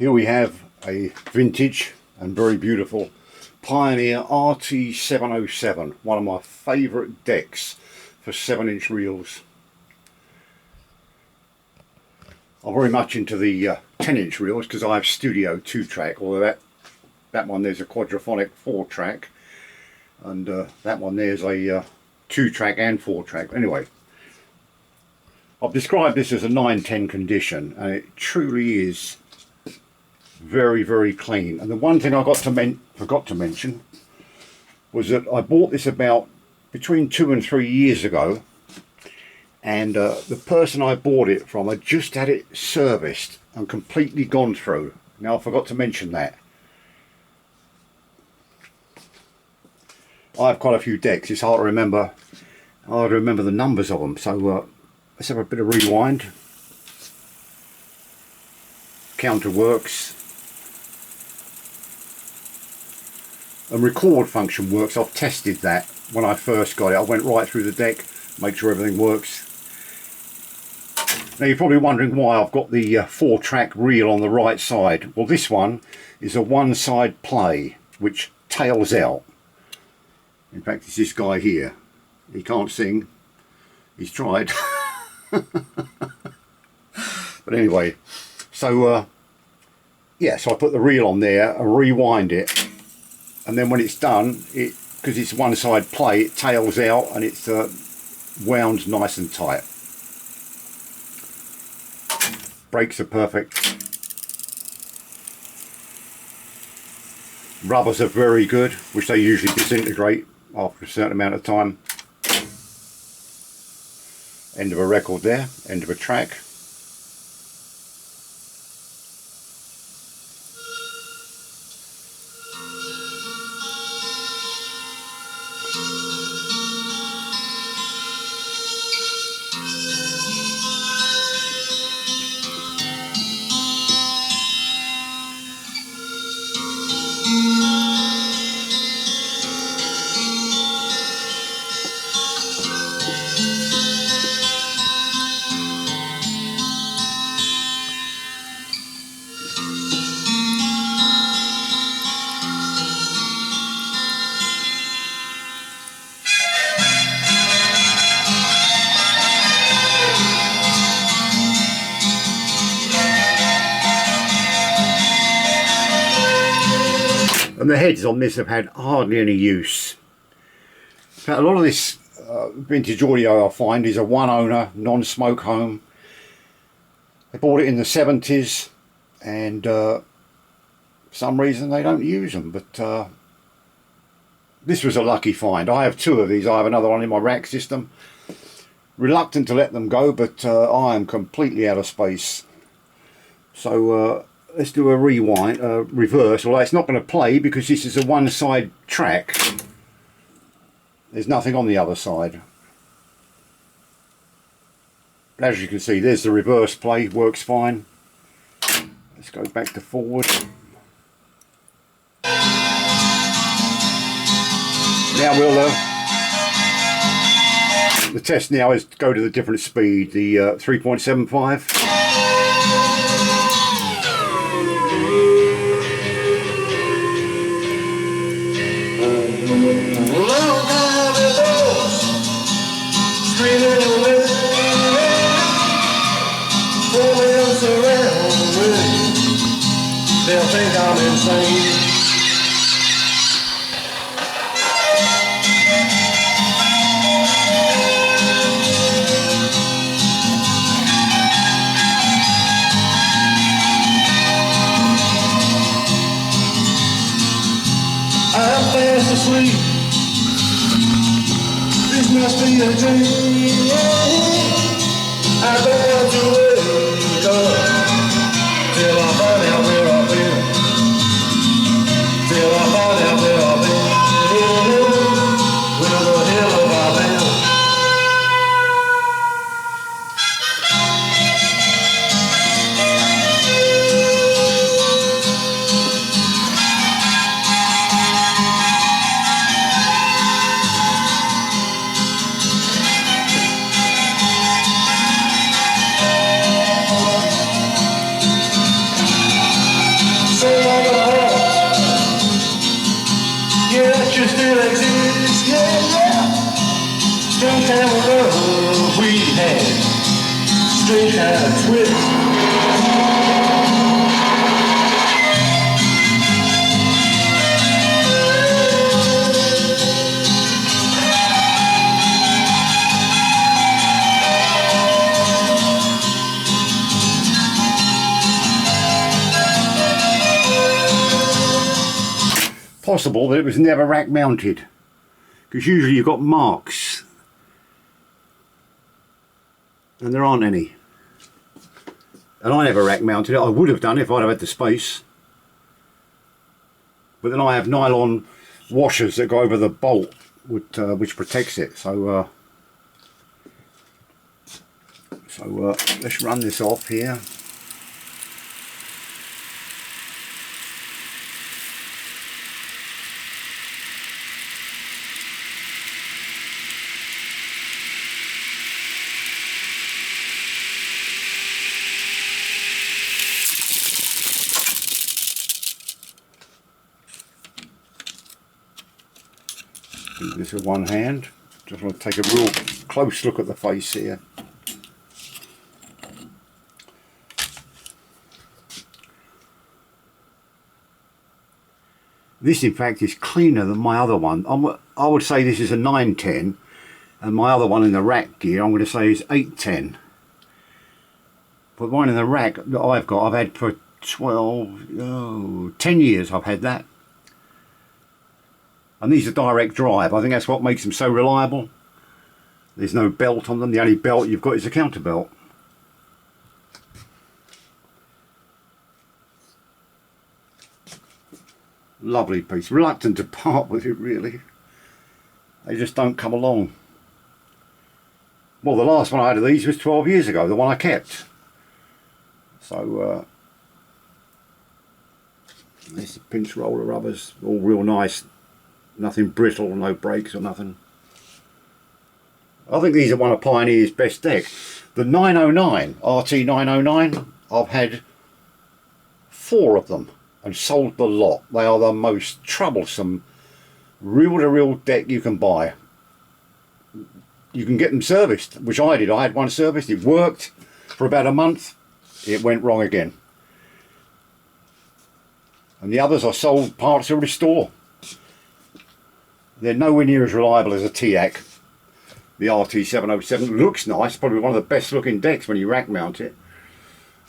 Here we have a vintage and very beautiful Pioneer RT-707, one of my favourite decks for 7-inch reels. I'm very much into the 10-inch reels because I have Studio 2-track, although that one there's a quadraphonic 4-track, and that one there's a 2-track and 4-track. Anyway, I've described this as a 910 condition, and it truly is very, very clean. And the one thing I forgot to mention was that I bought this about between 2 and 3 years ago, and the person I bought it from had just had it serviced and completely gone through. Now I forgot to mention that. I have quite a few decks. It's hard to remember the numbers of them, so let's have a bit of rewind. Counter works. And record function works. I've tested that when I first got it. I went right through the deck, make sure everything works. Now you're probably wondering why I've got the 4-track reel on the right side. Well, this one is a one-side play which tails out. In fact, it's this guy here. He can't sing. He's tried. But anyway, so yeah, so I put the reel on there and rewind it. And then when it's done, because it's one side play, it tails out and it's wound nice and tight. Brakes are perfect. Rubbers are very good, which they usually disintegrate after a certain amount of time. End of a record there, end of a track. And the heads on this have had hardly any use. In fact, a lot of this vintage audio I find is a one-owner, non-smoke home. They bought it in the 70s, and for some reason they don't use them. But this was a lucky find. I have 2 of these. I have another one in my rack system. Reluctant to let them go, but I am completely out of space. So let's do a rewind, reverse. Although it's not going to play because this is a one-side track. There's nothing on the other side. As you can see, there's the reverse play, works fine. Let's go back to forward. Now we'll the test now is to go to the different speed, the 3.75. They'll think I'm insane. I'm fast asleep. This must be a dream. I don't want to wake up till I find out where I've been. Till I find out where I've been. Where the hell have I been? picture still exists, yeah, yeah. Strange kind of love we had, strange kind of twist. Possible that it was never rack mounted, because usually you've got marks and there aren't any, and I never rack mounted it. I would have done if I'd have had the space, but then I have nylon washers that go over the bolt which protects it, so let's run this off here. Do this with one hand. Just want to take a real close look at the face here. This in fact is cleaner than my other one. I would say this is a 910, and my other one in the rack gear I'm going to say is 810. But mine in the rack that I've had for 10 years I've had that. And these are direct drive. I think that's what makes them so reliable. There's no belt on them. The only belt you've got is a counterbelt. Lovely piece. Reluctant to part with it, really. They just don't come along. Well, the last one I had of these was 12 years ago, the one I kept. So, there's the pinch roller rubbers, all real nice. Nothing brittle, no breaks or nothing. I think these are one of Pioneer's best decks. The 909, RT-909, I've had 4 of them and sold the lot. They are the most troublesome reel-to-reel deck you can buy. You can get them serviced, which I did. I had one serviced, it worked for about a month, it went wrong again. And the others I sold parts to restore. They're nowhere near as reliable as a TAC. The RT-707 looks nice, probably one of the best looking decks when you rack mount it.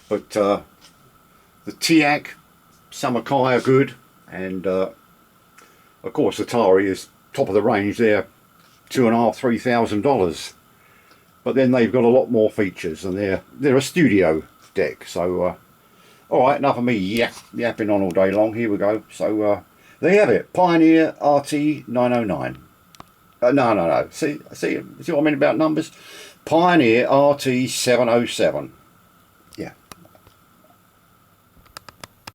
But the TAC, Samakai are good, and of course the Atari is top of the range. They're $2,500–3,000, but then they've got a lot more features, and they're a studio deck. So all right, enough of me yapping on all day long. Here we go. So there you have it, Pioneer RT-909. No. See what I mean about numbers? Pioneer RT-707.